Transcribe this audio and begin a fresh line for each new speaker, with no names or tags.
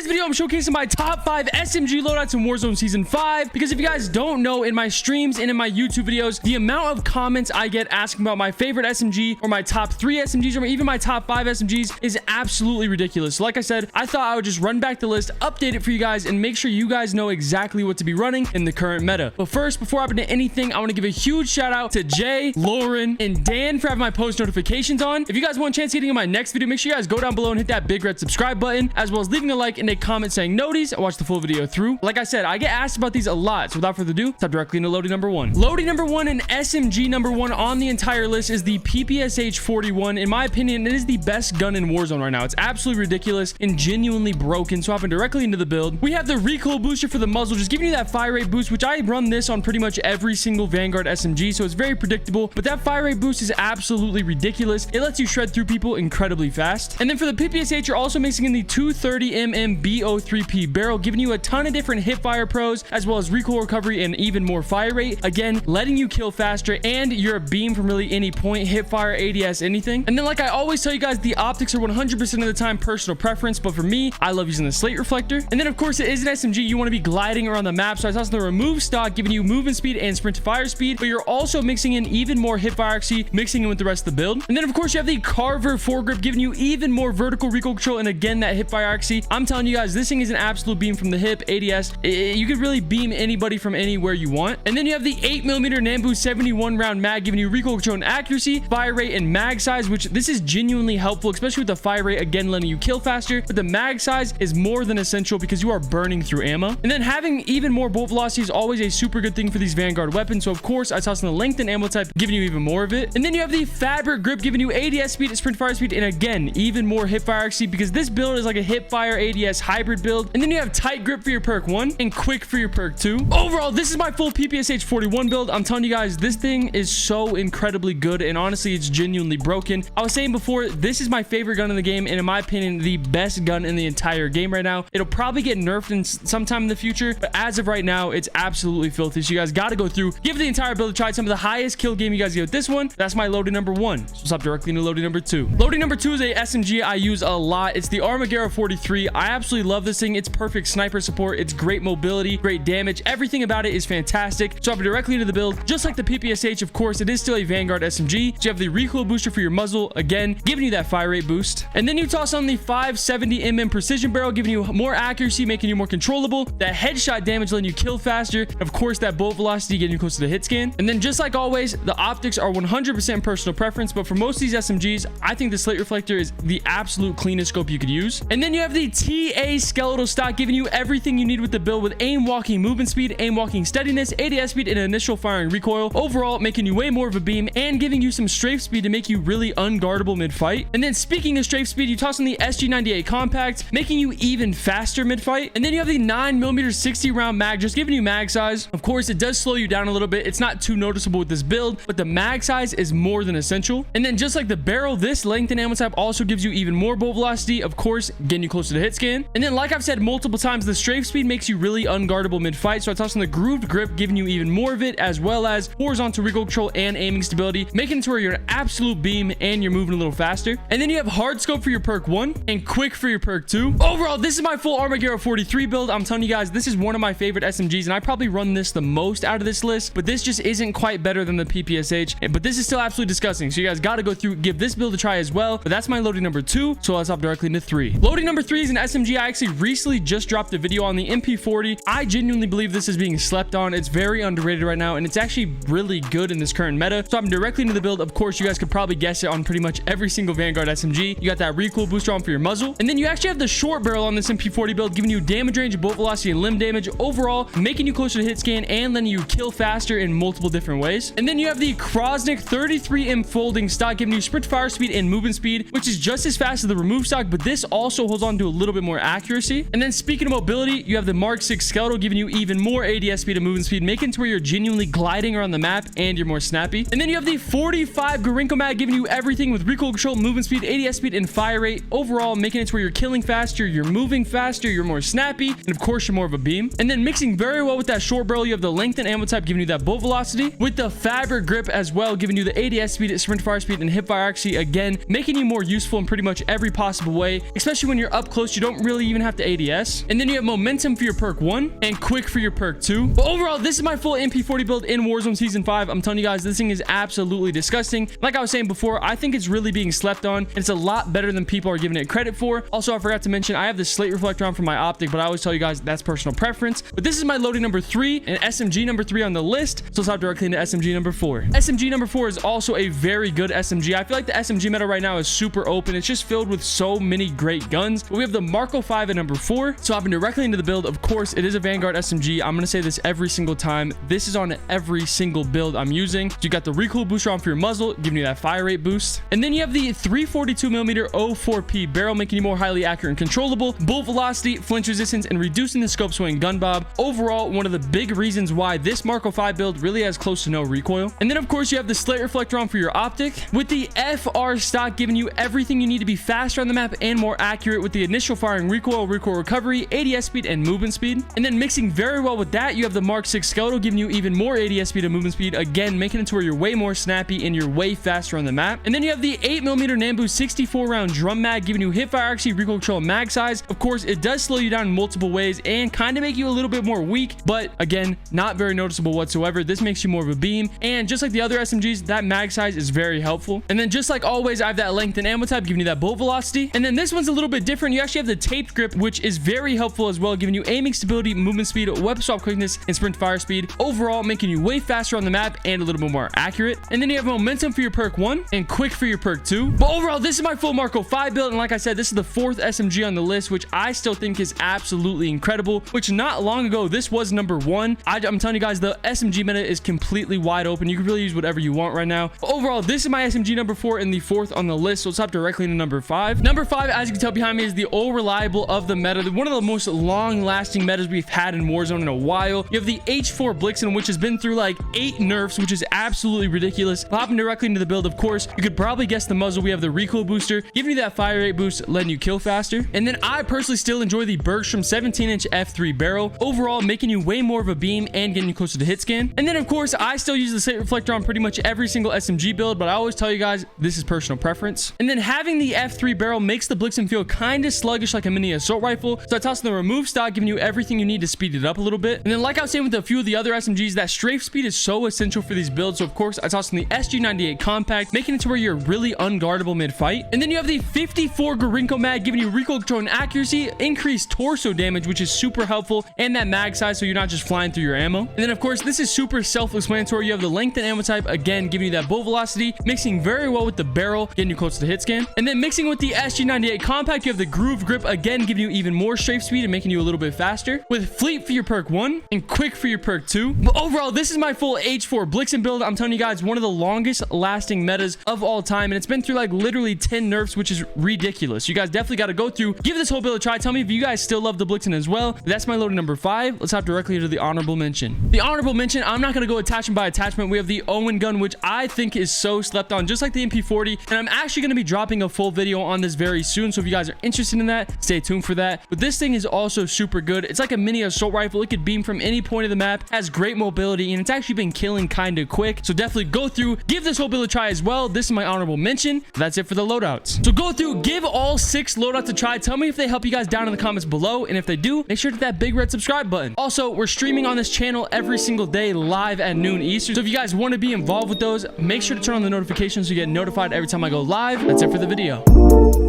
today's video, I'm showcasing my top 5 SMG loadouts in Warzone Season 5, because if you guys don't know, in my streams and in my YouTube videos, the amount of comments I get asking about my favorite SMG or my top 3 SMGs or even my top 5 SMGs is absolutely ridiculous. So like I said, I thought I would just run back the list, update it for you guys, and make sure you guys know exactly what to be running in the current meta. But first, before I hop into anything, I want to give a huge shout out to Jay, Lauren, and Dan for having my post notifications on. If you guys want a chance of getting in my next video, make sure you guys go down below and hit that big red subscribe button, as well as leaving a like and a comment saying noties and watch the full video through. Like I said, I get asked about these a lot, so without further ado, let's hop directly into loading number 1. Loading number 1 and SMG number 1 on the entire list is the PPSH 41. In my opinion, it is the best gun in Warzone right now. It's absolutely ridiculous and genuinely broken. So hopping directly into the build, we have the recoil booster for the muzzle, just giving you that fire rate boost, which I run this on pretty much every single Vanguard SMG, so it's very predictable. But that fire rate boost is absolutely ridiculous. It lets you shred through people incredibly fast. And then for the PPSH, you're also mixing in the 230mm BO3P barrel, giving you a ton of different hip fire pros, as well as recoil recovery and even more fire rate, again letting you kill faster, and you're a beam from really any point, hip fire, ADS, anything. And then like I always tell you guys, the optics are 100% of the time personal preference, but for me, I love using the slate reflector. And then of course, it is an SMG, you want to be gliding around the map, so I tossed the remove stock, giving you movement speed and sprint to fire speed, but you're also mixing in even more hip fire accuracy, mixing in with the rest of the build. And then of course, you have the Carver foregrip, giving you even more vertical recoil control, and again that hip fire accuracy. I'm telling you guys, this thing is an absolute beam from the hip, ADS. You could really beam anybody from anywhere you want. And then you have the 8mm Nambu 71 round mag, giving you recoil control and accuracy, fire rate, and mag size, which this is genuinely helpful, especially with the fire rate, again letting you kill faster. But the mag size is more than essential because you are burning through ammo. And then having even more bolt velocity is always a super good thing for these Vanguard weapons, so of course I toss in the length and ammo type, giving you even more of it. And then you have the fabric grip, giving you ADS speed, sprint fire speed, and again even more hip fire accuracy, because this build is like a hip fire ADS hybrid build. And then you have tight grip for your perk 1 and quick for your perk 2. Overall, this is my full PPSH 41 build. I'm telling you guys, this thing is so incredibly good, and honestly it's genuinely broken. I was saying before, this is my favorite gun in the game, and in my opinion the best gun in the entire game right now. It'll probably get nerfed in sometime in the future, but as of right now, it's absolutely filthy. So you guys got to go through, give the entire build a try. Some of the highest kill game you guys get with this one. That's my loading number 1. So let's hop directly into loading number 2. Loading number 2 is a SMG I use a lot. It's the armaguerra 43. I absolutely love this thing. It's perfect sniper support, it's great mobility, great damage, everything about it is fantastic. So hopping directly into the build, just like the PPSH, of course it is still a Vanguard SMG. So you have the recoil booster for your muzzle, again giving you that fire rate boost. And then you toss on the 570mm precision barrel, giving you more accuracy, making you more controllable, that headshot damage letting you kill faster, and of course that bolt velocity getting you close to the hit scan. And then just like always, the optics are 100% personal preference, but for most of these SMGs, I think the slate reflector is the absolute cleanest scope you could use. And then you have the TA skeletal stock, giving you everything you need with the build, with aim walking movement speed, aim walking steadiness, ADS speed, and initial firing recoil, overall making you way more of a beam and giving you some strafe speed to make you really unguardable mid-fight. And then speaking of strafe speed, you toss in the SG98 compact, making you even faster mid-fight. And then you have the 9mm 60 round mag, just giving you mag size. Of course it does slow you down a little bit, it's not too noticeable with this build, but the mag size is more than essential. And then just like the barrel, this length and ammo type also gives you even more bolt velocity, of course getting you closer to hit scan. And then like I've said multiple times, the strafe speed makes you really unguardable mid-fight, so I toss in the grooved grip, giving you even more of it, as well as horizontal recoil control and aiming stability, making it to where you're an absolute beam and you're moving a little faster. And then you have hard scope for your perk 1 and quick for your perk 2. Overall, this is my full armaguerra 43 build. I'm telling you guys, this is one of my favorite SMGs, and I probably run this the most out of this list, but this just isn't quite better than the PPSH, but this is still absolutely disgusting. So you guys got to go through, give this build a try as well. But that's my loading number 2, so let's hop directly into 3. Loading number 3 is an SMG I actually recently just dropped a video on, the MP40. I genuinely believe this is being slept on. It's very underrated right now, and it's actually really good in this current meta. So I'm directly into the build. Of course, you guys could probably guess it on pretty much every single Vanguard SMG. You got that recoil booster on for your muzzle, and then you actually have the short barrel on this MP40 build, giving you damage range, bolt velocity, and limb damage, overall making you closer to hit scan and letting you kill faster in multiple different ways. And then you have the Krosnick 33M folding stock, giving you sprint fire speed and movement speed, which is just as fast as the remove stock, but this also holds on to a little bit more accuracy. And then speaking of mobility, you have the Mark 6 skeletal, giving you even more ADS speed and movement speed, making it to where you're genuinely gliding around the map and you're more snappy. And then you have the 45 Gorinko mag, giving you everything with recoil control, movement speed, ADS speed, and fire rate, overall making it to where you're killing faster, you're moving faster, you're more snappy, and of course you're more of a beam. And then mixing very well with that short barrel, you have the length and ammo type, giving you that bolt velocity, with the fabric grip as well, giving you the ADS speed, sprint fire speed, and hip fire accuracy, again making you more useful in pretty much every possible way, especially when you're up close. You don't really really even have to ADS. And then you have momentum for your perk 1 and quick for your perk 2. But overall, this is my full MP40 build in Warzone Season 5. I'm telling you guys, this thing is absolutely disgusting. Like I was saying before, I think it's really being slept on. And it's a lot better than people are giving it credit for. Also, I forgot to mention, I have the slate reflector on for my optic, but I always tell you guys that's personal preference. But this is my loading number 3 and SMG number 3 on the list. So let's hop directly into SMG number 4. SMG number 4 is also a very good SMG. I feel like the SMG meta right now is super open. It's just filled with so many great guns. But we have the Marco 5 at number 4. So hopping directly into the build, of course, it is a Vanguard SMG. I'm going to say this every single time. This is on every single build I'm using. So you got the recoil booster on for your muzzle, giving you that fire rate boost. And then you have the 342mm 04P barrel, making you more highly accurate and controllable, bullet velocity, flinch resistance, and reducing the scope swing gun bob. Overall, one of the big reasons why this Marco 5 build really has close to no recoil. And then of course you have the slate reflector on for your optic, with the FR stock giving you everything you need to be faster on the map and more accurate with the initial firing recoil, recoil recovery, ADS speed, and movement speed. And then mixing very well with that, you have the Mark 6 skeletal giving you even more ADS speed and movement speed, again making it to where you're way more snappy and you're way faster on the map. And then you have the 8mm Nambu 64 round drum mag giving you hip fire accuracy, recoil control, and mag size. Of course, it does slow you down in multiple ways and kind of make you a little bit more weak, but again, not very noticeable whatsoever. This makes you more of a beam, and just like the other SMGs, that mag size is very helpful. And then just like always, I have that length and ammo type giving you that bullet velocity. And then this one's a little bit different. You actually have the taped grip, which is very helpful as well, giving you aiming stability, movement speed, weapon swap quickness, and sprint fire speed. Overall, making you way faster on the map and a little bit more accurate. And then you have momentum for your perk 1 and quick for your perk 2. But overall, this is my full Marco 5 build, and like I said, this is the 4th SMG on the list, which I still think is absolutely incredible, which not long ago this was number 1. I'm telling you guys, the SMG meta is completely wide open. You can really use whatever you want right now. But overall, this is my SMG number 4 and the 4th on the list. So let's hop directly into number 5. Number 5, as you can tell behind me, is the all reliable of the meta, one of the most long lasting metas we've had in Warzone in a while. You have the H4 Blixen, which has been through like 8 nerfs, which is absolutely ridiculous. Hopping directly into the build, of course, you could probably guess the muzzle. We have the recoil booster, giving you that fire rate boost, letting you kill faster. And then I personally still enjoy the Bergstrom 17-inch F3 barrel, overall making you way more of a beam and getting you closer to hit scan. And then of course, I still use the slate reflector on pretty much every single SMG build, but I always tell you guys, this is personal preference. And then having the F3 barrel makes the Blixen feel kind of sluggish like a mini assault rifle. So I toss in the remove stock, giving you everything you need to speed it up a little bit. And then like I was saying with a few of the other SMGs, that strafe speed is so essential for these builds. So of course, I toss in the SG98 compact, making it to where you're really unguardable mid-fight. And then you have the 54 Gorinko mag, giving you recoil control and accuracy, increased torso damage, which is super helpful, and that mag size, so you're not just flying through your ammo. And then of course, this is super self-explanatory. You have the length and ammo type, again giving you that bullet velocity, mixing very well with the barrel, getting you close to the hit scan. And then mixing with the SG98 compact, you have the groove grip, again giving you even more strafe speed and making you a little bit faster, with fleet for your perk 1 and quick for your perk 2. But overall, this is my full H4 Blixen build. I'm telling you guys, one of the longest lasting metas of all time, and it's been through like literally 10 nerfs, which is ridiculous. You guys definitely got to go through, give this whole build a try. Tell me if you guys still love the Blixen as well. That's my loading number 5. Let's hop directly to the honorable mention. The honorable mention, I'm not going to go attachment by attachment. We have the Owen gun, which I think is so slept on, just like the MP40, and I'm actually going to be dropping a full video on this very soon. So if you guys are interested in that, stay tuned for that. But this thing is also super good. It's like a mini assault rifle. It could beam from any point of the map, has great mobility, and it's actually been killing kind of quick. So definitely go through, give this whole build a try as well. This is my honorable mention. That's it for the loadouts. So go through, give all 6 loadouts a try. Tell me if they help you guys down in the comments below, and if they do, make sure to hit that big red subscribe button. Also, we're streaming on this channel every single day live at noon Eastern. So if you guys want to be involved with those, make sure to turn on the notifications so you get notified every time I go live. That's it for the video.